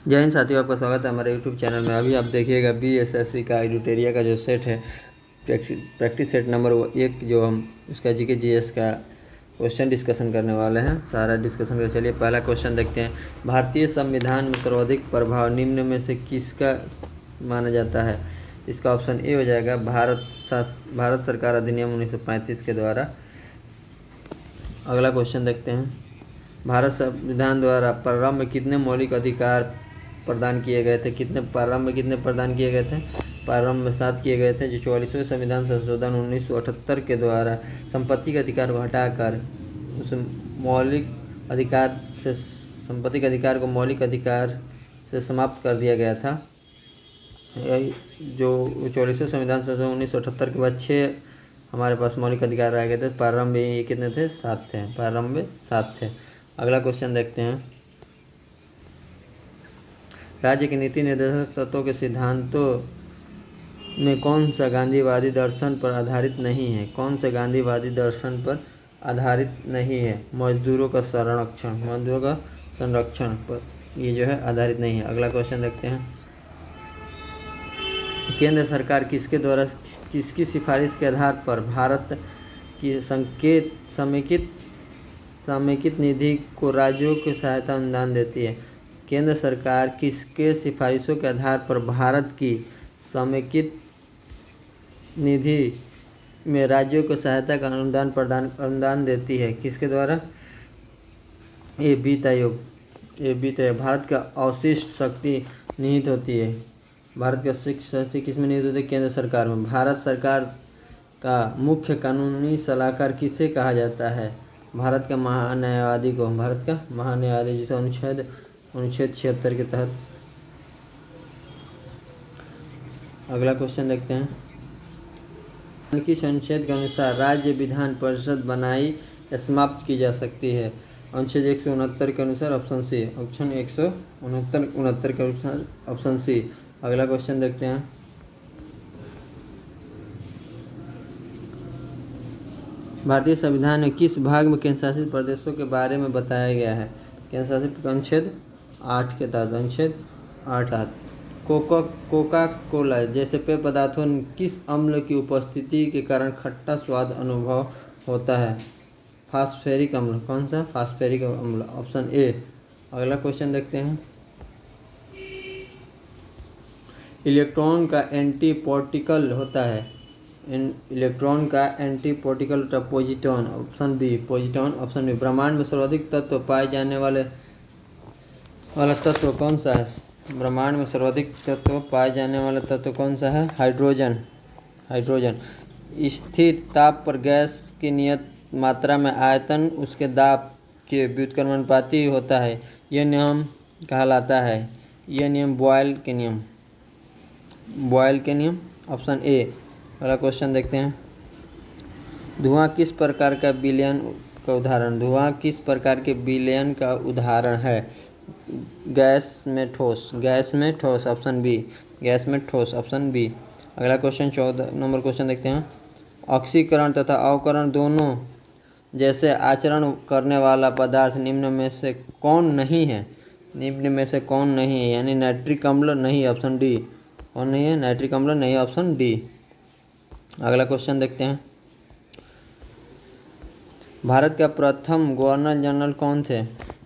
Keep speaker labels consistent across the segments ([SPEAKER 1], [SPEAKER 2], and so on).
[SPEAKER 1] जय हिंद साथियों, आपका स्वागत है हमारे यूट्यूब चैनल में। अभी आप देखिएगा बीएसएससी का एडिटोरिया का जो सेट है, प्रैक्टिस सेट नंबर 1, जो हम उसका जीके जीएस का क्वेश्चन डिस्कशन करने वाले हैं। सारा डिस्कशन कर चलिए। पहला क्वेश्चन देखते हैं। भारतीय संविधान में सर्वाधिक प्रभाव निम्न में से किसका माना जाता है? इसका ऑप्शन ए हो जाएगा भारत सरकार अधिनियम 1935 के द्वारा। अगला क्वेश्चन देखते हैं। भारत संविधान द्वारा प्रारंभ में कितने मौलिक अधिकार प्रदान किए गए थे? प्रारंभ में कितने प्रदान किए गए थे? प्रारंभ में 7 किए गए थे। जो 44वें संविधान संशोधन 1978 के द्वारा संपत्ति के अधिकार को हटाकर उस मौलिक अधिकार से संपत्ति के अधिकार को मौलिक अधिकार से समाप्त कर दिया गया था। जो 44वें संविधान संशोधन 1978 के बाद 6 हमारे पास मौलिक अधिकार रह गए थे। प्रारंभ में ये कितने थे? 7 थे। प्रारंभ में 7 थे। अगला क्वेश्चन देखते हैं। राज्य के नीति निर्देशक तत्वों के सिद्धांतों में कौन सा गांधीवादी दर्शन पर आधारित नहीं है? कौन सा गांधीवादी दर्शन पर आधारित नहीं है? मजदूरों का संरक्षण पर ये जो है आधारित नहीं है। अगला क्वेश्चन देखते हैं। केंद्र सरकार किसके द्वारा किसकी सिफारिश के आधार पर भारत की समेकित निधि को राज्यों को सहायता अनुदान देती है? केंद्र सरकार किसके सिफारिशों के आधार पर भारत की समेकित निधि में राज्यों को सहायता का अनुदान देती है? किसके द्वारा? ये वित्त आयोग। भारत का अवशिष्ट शक्ति निहित होती है। भारत की अवशिष्ट शक्ति किसमें निहित होती है? केंद्र सरकार में। भारत सरकार का मुख्य कानूनी सलाहकार किसे कहा जाता है? भारत का महान्यायवादी को। भारत का महान्यायवादी, जिसे अनुच्छेद 76 के तहत। अगला क्वेश्चन देखते हैं। किस अनुच्छेद के अनुसार राज्य विधान परिषद बनाई या समाप्त की जा सकती है? अनुच्छेद 169 के अनुसार ऑप्शन सी। ऑप्शन 169 के अनुसार ऑप्शन सी। अगला क्वेश्चन देखते हैं। भारतीय संविधान में किस भाग में केंद्र शासित प्रदेशों के बारे में बताया गया है? केंद्र शासित अनुच्छेद 8 के तहत। अनुच्छेद 8 तहत। कोका कोला जैसे पेय पदार्थों में किस अम्ल की उपस्थिति के कारण खट्टा स्वाद अनुभव होता है? फास्फेरिक अम्ल। कौन सा? फास्फेरिक अम्ल। Option A. अगला क्वेश्चन देखते हैं। इलेक्ट्रॉन का एंटी पार्टिकल होता है। इलेक्ट्रॉन का एंटी पार्टिकल होता है positron. Option B. Positron. Option B. ब्रह्मांड में सर्वाधिक तत्व पाए जाने वाला तत्व कौन सा है? ब्रह्मांड में सर्वाधिक तत्व पाए जाने वाला तत्व कौन सा है? हाइड्रोजन। स्थिर ताप पर गैस की नियत मात्रा में आयतन उसके दाब के व्युत्क्रमानुपाती होता है। यह नियम कहलाता है। यह नियम बॉयल के नियम। Option A. अगला क्वेश्चन देखते हैं। धुआं किस प्रकार का विलयन का उदाहरण? धुआं किस प्रकार के विलयन का उदाहरण है? गैस में ठोस। Option B. गैस में ठोस। Option B. अगला क्वेश्चन 14 नंबर क्वेश्चन देखते हैं। ऑक्सीकरण तथा अवकरण दोनों जैसे आचरण करने वाला पदार्थ निम्न में से कौन नहीं है? यानी नाइट्रिक अम्ल नहीं। Option D. कौन नहीं है? नाइट्रिक अम्ल नहीं। Option D. अगला क्वेश्चन देखते हैं। भारत का प्रथम गवर्नर जनरल कौन थे?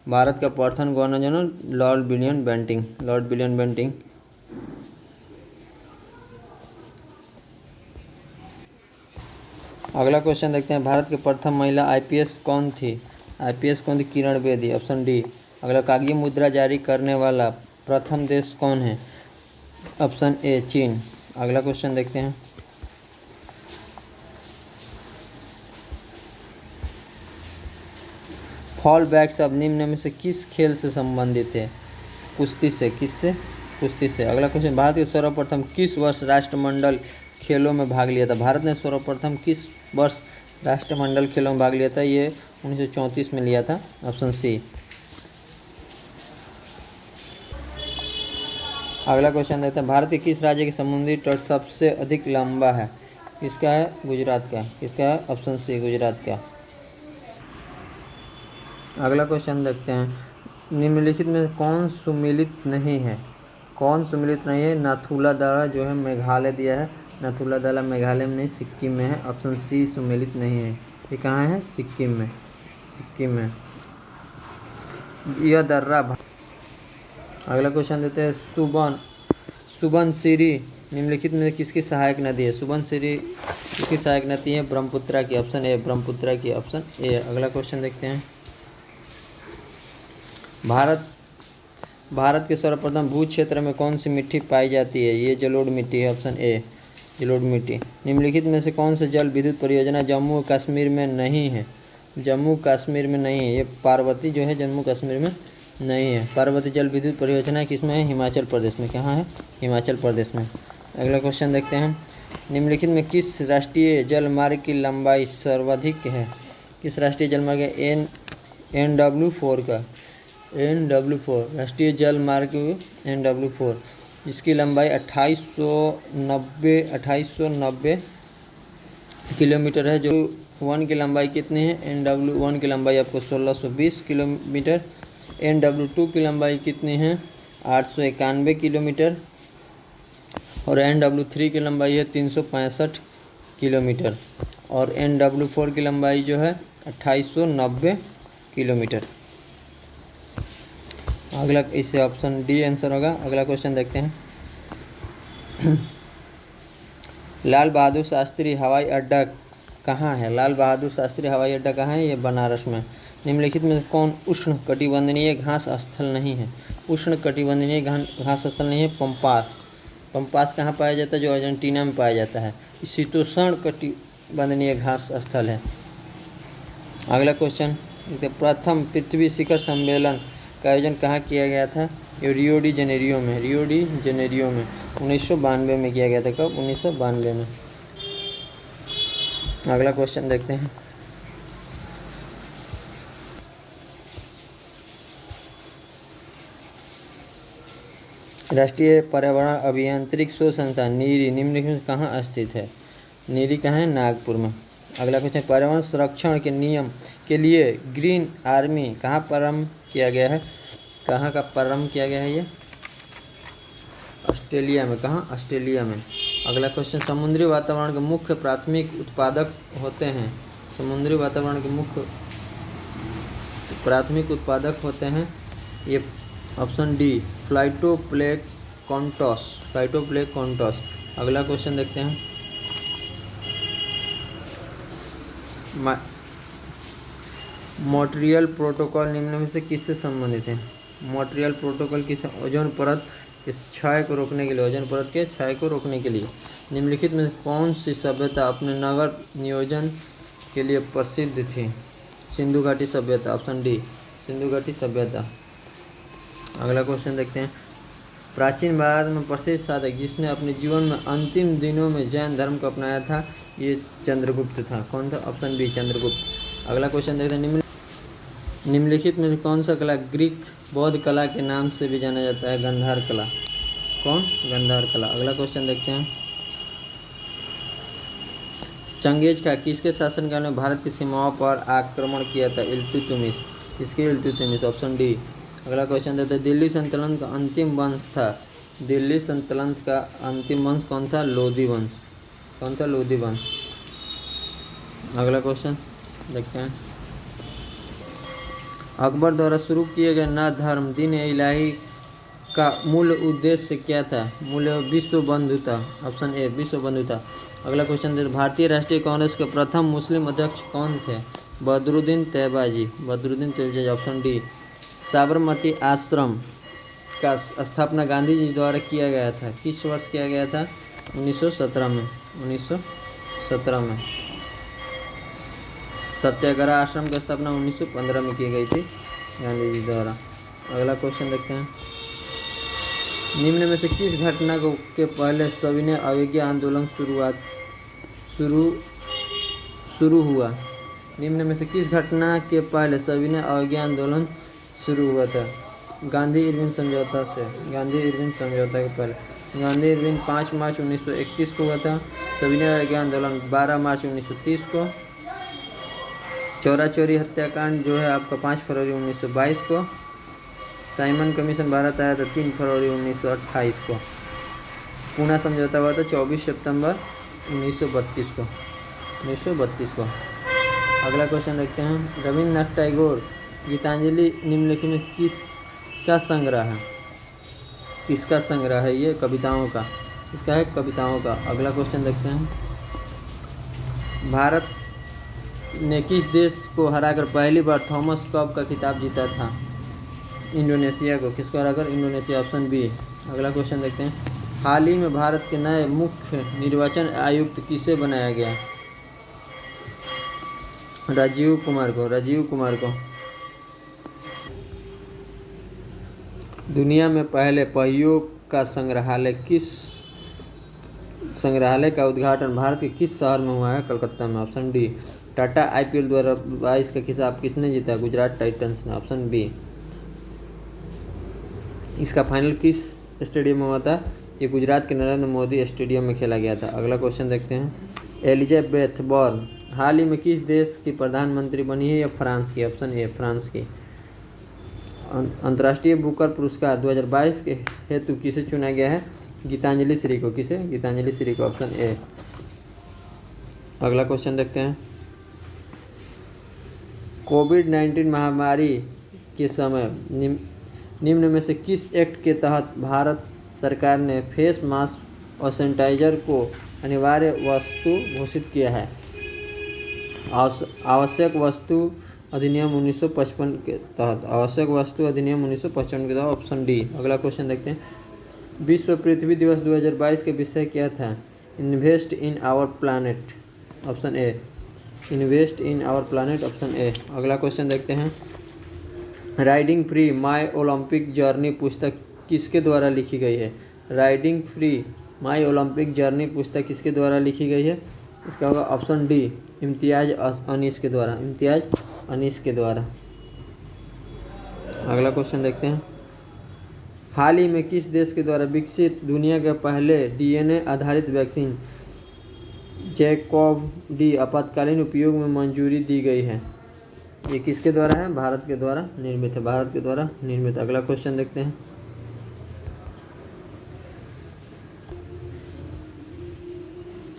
[SPEAKER 1] भारत का प्रथम governor general lord William Bentinck. अगला क्वेश्चन देखते हैं। भारत की प्रथम महिला आईपीएस कौन थी? किरण बेदी। Option D. अगला, कागजी मुद्रा जारी करने वाला प्रथम देश कौन है? Option A. चीन। अगला क्वेश्चन देखते हैं। फॉल बैक शब्द निम्न में से किस खेल से संबंधित है? कुश्ती से। किससे? कुश्ती से। अगला क्वेश्चन। भारत ने सर्वप्रथम किस वर्ष राष्ट्रमंडल खेलों में भाग लिया था? भारत ने सर्वप्रथम किस वर्ष राष्ट्रमंडल खेलों में भाग लिया था? ये 1934 में लिया था। Option C. अगला क्वेश्चन देते हैं। भारत के किस राज्य के समुद्री तट सबसे अधिक लंबा है? किसका है? गुजरात का। किसका है? Option C. गुजरात का। अगला क्वेश्चन देखते हैं। निम्नलिखित में कौन सुमेलित नहीं है? कौन सुमेलित नहीं है? नाथुला दरा जो है मेघालय दिया है, नाथुला दरा मेघालय में नहीं, सिक्किम में है। ऑप्शन सी सुमेलित नहीं है। ये कहाँ है? सिक्किम में, सिक्किम में। यह दर्रा। अगला क्वेश्चन देते हैं। सुबनसिरी निम्नलिखित में किसकी सहायक नदी है? सुबनसिरी किसकी सहायक नदी है? ब्रह्मपुत्रा की। ऑप्शन ए ब्रह्मपुत्रा की, ऑप्शन ए। अगला क्वेश्चन देखते हैं। भारत के सर्वप्रथम भू क्षेत्र में कौन सी मिट्टी पाई जाती है? ये जलोढ़ मिट्टी है। ऑप्शन ए जलोढ़ मिट्टी। निम्नलिखित में से कौन सा जल विद्युत परियोजना जम्मू कश्मीर में नहीं है? जम्मू कश्मीर में नहीं है। ये पार्वती जो है जम्मू कश्मीर में नहीं है। पार्वती जल विद्युत परियोजना किसमें है? हिमाचल प्रदेश में। कहाँ है? हिमाचल प्रदेश में। अगला क्वेश्चन देखते हैं। निम्नलिखित में किस राष्ट्रीय जल मार्ग की लंबाई सर्वाधिक है? किस राष्ट्रीय जल मार्ग है? NW4 का, NW4 राष्ट्रीय जल मार्ग NW4, जिसकी लंबाई 2890 किलोमीटर है। जो 1 की लंबाई कितनी है? NW1 की लंबाई आपको 1620 किलोमीटर। NW2 की लंबाई कितनी है? 891 किलोमीटर। और NW3 की लंबाई है 365 किलोमीटर। और NW4 की लंबाई जो है 2890 किलोमीटर। अगला इससे ऑप्शन डी आंसर होगा। अगला क्वेश्चन देखते हैं। लाल बहादुर शास्त्री हवाई अड्डा कहाँ है? लाल बहादुर शास्त्री हवाई अड्डा कहाँ है? ये बनारस में। निम्नलिखित में कौन उष्ण कटिबंधीय घास स्थल नहीं है? उष्ण कटिबंधीय घास स्थल नहीं है। पंपास। पंपास कहाँ पाया जाता है? जो अर्जेंटीना में पाया जाता है। शीतोष्ण कटिबंधीय घास स्थल है। अगला क्वेश्चन, प्रथम पृथ्वी शिखर सम्मेलन का आयोजन कहाँ किया गया था? ये रियो डी जेनेरियो में, रियो डी जेनेरियो में 1992 में किया गया था। कब? 1992 में। अगला क्वेश्चन देखते हैं। राष्ट्रीय पर्यावरण अभियांत्रिकी शोध संस्थान नीरी निम्नलिखित में कहाँ स्थित है? नीरी कहाँ है? नागपुर में। अगला क्वेश्चन, पर्यावरण संरक्षण के नियम के लिए ग्रीन आर्मी कहाँ प्रारंभ किया गया है? कहाँ का प्रारंभ किया गया है? ये ऑस्ट्रेलिया में। कहाँ? ऑस्ट्रेलिया में। अगला क्वेश्चन, समुद्री वातावरण के मुख्य प्राथमिक उत्पादक होते हैं। समुद्री वातावरण के मुख्य प्राथमिक उत्पादक होते हैं। ये ऑप्शन डी फाइटोप्लैंक्टन, फाइटोप्लैंक्टन। अगला क्वेश्चन देखते हैं। मॉन्ट्रियल प्रोटोकॉल निम्न में से किससे संबंधित है? मॉन्ट्रियल प्रोटोकॉल किस? ओजोन परत के क्षय को रोकने के लिए, ओजोन परत के क्षय को रोकने के लिए। निम्नलिखित में कौन सी सभ्यता अपने नगर नियोजन के लिए प्रसिद्ध थी? सिंधु घाटी सभ्यता। ऑप्शन डी सिंधु घाटी सभ्यता। अगला क्वेश्चन देखते हैं। प्राचीन भारत में प्रसिद्ध साधक जिसने अपने जीवन में अंतिम दिनों में जैन धर्म को अपनाया था, ये चंद्रगुप्त था। कौन था? Option B Chandragupta. अगला क्वेश्चन देखते हैं। निम्नलिखित में कौन सा कला ग्रीक बौद्ध कला के नाम से भी जाना जाता है? गांधार कला। कौन? गांधार कला। अगला क्वेश्चन देखते हैं। चंगेज खां किसके शासनकाल में भारत की सीमाओं पर आक्रमण किया था? इल्तुतमिश। किसके? इल्तुतमिश। Option D. अगला क्वेश्चन देते हैं। दिल्ली सल्तनत का अंतिम वंश था। दिल्ली सल्तनत का अंतिम वंश कौन था? लोधी वंश। कौन था? लोधी वंश। अगला क्वेश्चन देखते हैं। अकबर द्वारा शुरू किए गए नए धर्म दीन इलाही का मूल उद्देश्य क्या था? मूल विश्व बंधुता। ऑप्शन ए विश्व बंधुता। अगला क्वेश्चन देते। भारतीय राष्ट्रीय कांग्रेस के प्रथम मुस्लिम अध्यक्ष कौन थे? बदरुद्दीन तैयबाजी। बदरुद्दीन तैयबाजी। Option D. साबरमती आश्रम का स्थापना गांधी जी द्वारा किया गया था। किस वर्ष किया गया था? 1917 में। 1917 में। सत्याग्रह आश्रम की स्थापना 1915 में की गई थी गांधी जी द्वारा। अगला क्वेश्चन देखते हैं। निम्न में से किस घटना के पहले सविनय अवज्ञा आंदोलन शुरू हुआ? निम्न में से किस घटना के पहले सविनय अवज्ञा आंदोलन शुरू हुआ था? गांधी इरविन समझौता से। गांधी इरविन समझौता के पहले। गांधी इरविन 5 मार्च 1931 को हुआ था। सविनय अवज्ञा आंदोलन 12 मार्च 1930 को। चौरा चौरी हत्याकांड जो है आपका 5 फरवरी 1922 को। साइमन कमीशन भारत आया था 3 फरवरी 1928 को। पूना समझौता हुआ था 24 सितंबर 1932 को। अगला क्वेश्चन देखते हैं। रविन्द्रनाथ टैगोर गीतांजलि निम्नलिखित में किसका संग्रह है? ये कविताओं का, इसका है कविताओं का। अगला क्वेश्चन देखते हैं। भारत ने किस देश को हराकर पहली बार थॉमस कप का खिताब जीता था? इंडोनेशिया को। किसको हराकर? Indonesia, option B. अगला क्वेश्चन देखते हैं। हाल ही में भारत के नए मुख्य निर्वाचन आयुक्त किसे बनाया गया? राजीव कुमार को। दुनिया में पहले पहियों का संग्रहालय का उद्घाटन भारत के किस शहर में हुआ है? कलकत्ता में, ऑप्शन डी। टाटा IPL 2022 का खिताब किसने जीता? गुजरात टाइटंस ने, ऑप्शन बी। इसका फाइनल किस स्टेडियम में हुआ था? ये गुजरात के नरेंद्र मोदी स्टेडियम में खेला गया था। अगला क्वेश्चन देखते हैं। एलिजाबेथ बोर्न हाल ही में किस देश की प्रधानमंत्री बनी है? या फ्रांस की, ऑप्शन ए, फ्रांस की। अंतर्राष्ट्रीय बुकर पुरस्कार 2022 के हेतु किसे चुना गया है? गीतांजलि श्री को। किसे? गीतांजलि श्री को, ऑप्शन ए। अगला क्वेश्चन देखते हैं। कोविड-19 महामारी के समय निम्न में से किस एक्ट के तहत भारत सरकार ने फेस मास्क और सैनिटाइजर को अनिवार्य वस्तु घोषित किया है? आवश्यक वस्तु अधिनियम 1955 के तहत। आवश्यक वस्तु अधिनियम 1955 के तहत, ऑप्शन डी। अगला क्वेश्चन देखते हैं। विश्व पृथ्वी दिवस 2022 के विषय क्या था? Invest in our planet, option A. Invest in our planet, option A. अगला क्वेश्चन देखते हैं। Riding free my Olympic journey पुस्तक किसके द्वारा लिखी गई है? Riding free my Olympic journey पुस्तक किसके द्वारा लिखी गई है? इसका होगा ऑप्शन डी, इम्तियाज अनीस के द्वारा। इम्तियाज अनीस के द्वारा। अगला क्वेश्चन देखते हैं। हाल ही में किस देश के द्वारा विकसित दुनिया के पहले DNA आधारित वैक्सीन जैकॉब डी आपातकालीन उपयोग में मंजूरी दी गई है? ये किसके द्वारा है? भारत के द्वारा निर्मित है, भारत के द्वारा निर्मित। अगला क्वेश्चन देखते हैं।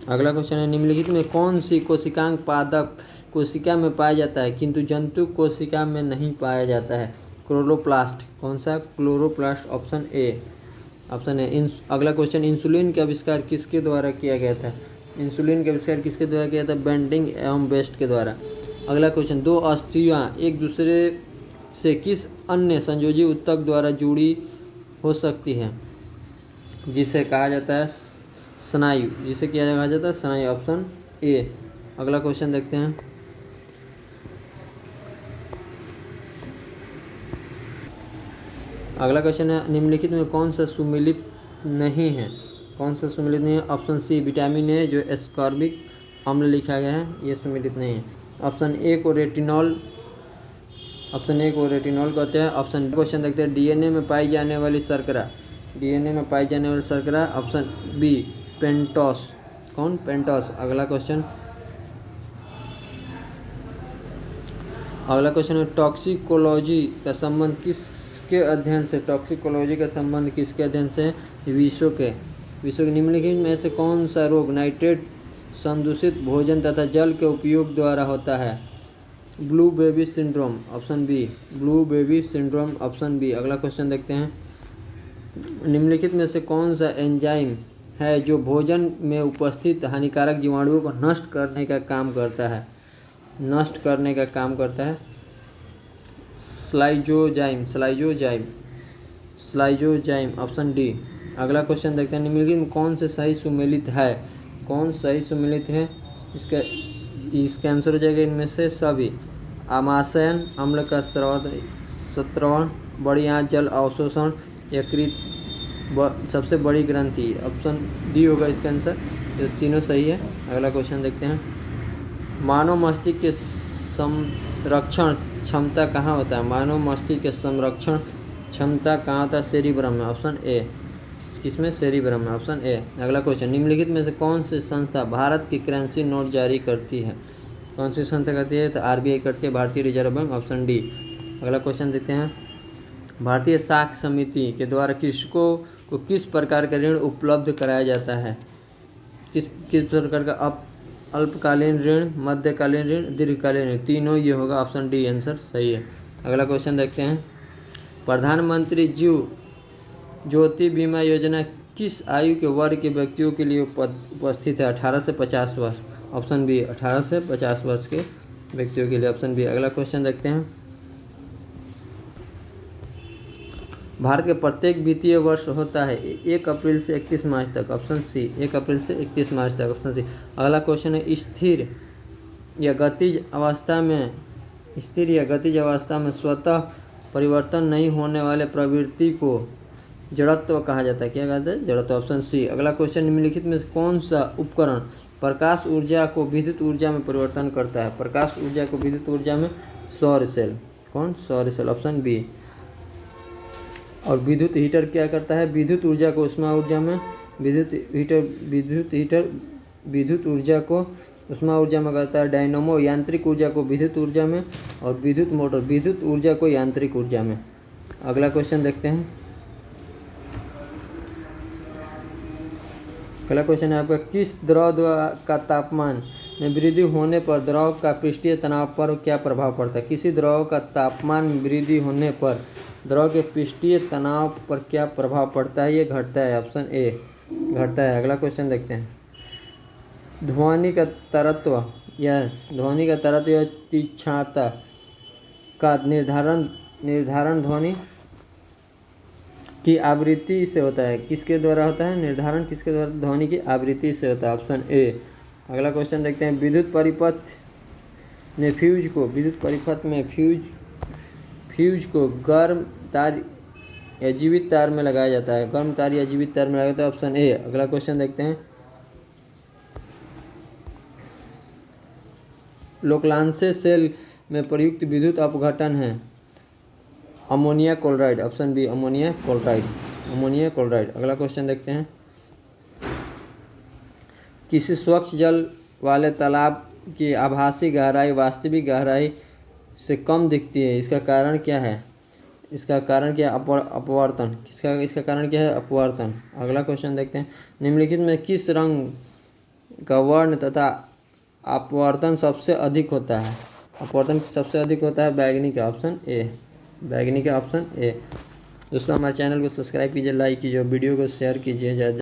[SPEAKER 1] अगला क्वेश्चन है। निम्नलिखित में कौन सी कोशिकांग पादप कोशिका में पाया जाता है किंतु जंतु कोशिका में नहीं पाया जाता है? क्लोरोप्लास्ट। कौन सा? Chloroplast, option A. Option A. अगला क्वेश्चन। इंसुलिन का आविष्कार किसके द्वारा किया गया था? इंसुलिन का आविष्कार किसके द्वारा किया था? बेंडिंग एवं बेस्ट के द्वारा। अगला क्वेश्चन। दो अस्थियां एक दूसरे से किस अन्य संयोजी ऊतक द्वारा जुड़ी हो सकती है? जिसे कहा जाता है स्नायु। जिसे क्या कहा जाता है? स्नायु, ऑप्शन ए। अगला क्वेश्चन देखते हैं। अगला क्वेश्चन है। निम्नलिखित में कौन सा सुमेलित नहीं है? कौन सा सुमेलित नहीं है? ऑप्शन सी, विटामिन ए जो एस्कॉर्बिक अम्ल लिखा गया है, ये सुमेलित नहीं है। ऑप्शन ए को रेटिनॉल कहते हैं। ऑप्शन क्वेश्चन देखते हैं। DNA में पाई जाने वाली शर्करा। DNA में पाई जाने वाली शर्करा, ऑप्शन बी, पेंटोस। कौन? पेंटोस। अगला क्वेश्चन है। टॉक्सिकोलॉजी का संबंध किसके अध्ययन से? टॉक्सिकोलॉजी का संबंध किसके अध्ययन से? विश्व के निम्नलिखित में से कौन सा रोग नाइट्रेट संदूषित भोजन तथा जल के उपयोग द्वारा होता है? Blue baby syndrome, option B. Blue baby syndrome, option B. अगला क्वेश्चन देखते हैं। निम्नलिखित में से कौन सा एंजाइम है जो भोजन में उपस्थित हानिकारक जीवाणुओं को नष्ट करने का काम करता है? स्लाइजोजाइम, ऑप्शन डी। अगला क्वेश्चन देखते हैं। निम्नलिखित में कौन से सही सुमेलित है? इसका आंसर हो जाएगा इनमें से सभी। आमाशयन, अम्ल का स्रवण, बड़ी आंत, जल अवशोषण, यकृत, सबसे बड़ी ग्रंथि, ऑप्शन डी होगा इसका आंसर। ये तीनों सही है। अगला क्वेश्चन देखते हैं। मानव मस्तिष्क के संरक्षण क्षमता कहाँ होता है? मानव मस्तिष्क के संरक्षण क्षमता कहाँ होता है? सेरिब्रम में, ऑप्शन ए। किसमें? सेरिब्रम में, ऑप्शन ए। अगला क्वेश्चन। निम्नलिखित में से कौन सी संस्था भारत की करेंसी नोट जारी करती है? कौन सी संस्था करती है? तो RBI करती है, भारतीय रिजर्व बैंक, ऑप्शन डी। अगला क्वेश्चन देते हैं। भारतीय साख समिति के द्वारा कृषकों को किस प्रकार का ऋण उपलब्ध कराया जाता है? किस किस प्रकार का अल्पकालीन ऋण, मध्यकालीन ऋण, दीर्घकालीन ऋण? तीनों ये होगा, ऑप्शन डी आंसर सही है। अगला क्वेश्चन देखते हैं। प्रधानमंत्री जीव ज्योति बीमा योजना किस आयु के वर्ग के व्यक्तियों के लिए उपस्थित है? 18 से 50 वर्ष, ऑप्शन बी 18 से 50 वर्ष के व्यक्तियों के लिए, ऑप्शन बी। अगला क्वेश्चन देखते हैं। भारत के प्रत्येक वित्तीय वर्ष होता है 1 अप्रैल से 31 मार्च तक, ऑप्शन सी 1 अप्रैल से 31 मार्च तक, ऑप्शन सी। अगला क्वेश्चन है। स्थिर या गतिज अवस्था में स्वतः परिवर्तन नहीं होने वाले प्रवृत्ति को जड़त्व कहा जाता है। क्या कहते हैं? जड़त्व, ऑप्शन सी। अगला क्वेश्चन। निम्नलिखित में से कौन सा उपकरण प्रकाश ऊर्जा को विद्युत ऊर्जा में परिवर्तन करता है? प्रकाश ऊर्जा को विद्युत ऊर्जा में सौर सेल। कौन? सौर सेल, ऑप्शन बी। और विद्युत हीटर क्या करता है? विद्युत ऊर्जा को उष्मा ऊर्जा में, विद्युत ऊर्जा को उष्मा ऊर्जा में करता है। डायनामो यांत्रिक ऊर्जा को विद्युत ऊर्जा में, और विद्युत मोटर विद्युत ऊर्जा को यांत्रिक ऊर्जा में। अगला क्वेश्चन देखते हैं। अगला क्वेश्चन है आपका। किस द्रव का तापमान में वृद्धि होने पर द्रव का पृष्ठीय तनाव पर क्या प्रभाव पड़ता है? किसी द्रव का तापमान में वृद्धि होने पर द्रव के पृष्ठीय तनाव पर क्या प्रभाव पड़ता है? ये घटता है, ऑप्शन ए घटता है। अगला क्वेश्चन देखते हैं। ध्वनि का तरत्व या तीक्ष्णता का निर्धारण ध्वनि की आवृत्ति से होता है। किसके द्वारा होता है निर्धारण? किसके द्वारा? ध्वनि की आवृत्ति से होता है, ऑप्शन ए। अगला क्वेश्चन देखते हैं। विद्युत परिपथ में फ्यूज को गर्म तार या जीवित तार में लगाया जाता है। गर्म तार या जीवित तार में लगाया जाता है, ऑप्शन ए। अगला क्वेश्चन देखते हैं। लोकलांसे सेल में प्रयुक्त विद्युत अपघटन है ammonia chloride, option B ammonia chloride. अगला क्वेश्चन देखते हैं। किसी स्वच्छ जल वाले तालाब की आभासी गहराई वास्तविक गहराई से कम दिखती है, इसका कारण क्या है? इसका कारण क्या है? अपवर्तन। इसका कारण क्या है? अपवर्तन। अगला क्वेश्चन देखते हैं। निम्नलिखित में किस रंग का वर्ण तथा अपवर्तन सबसे अधिक होता है? अपवर्तन सबसे अधिक होता है बैगनी का, ऑप्शन ए। दोस्तों हमारे चैनल को सब्सक्राइब कीजिए, लाइक कीजिए, वीडियो को शेयर कीजिए।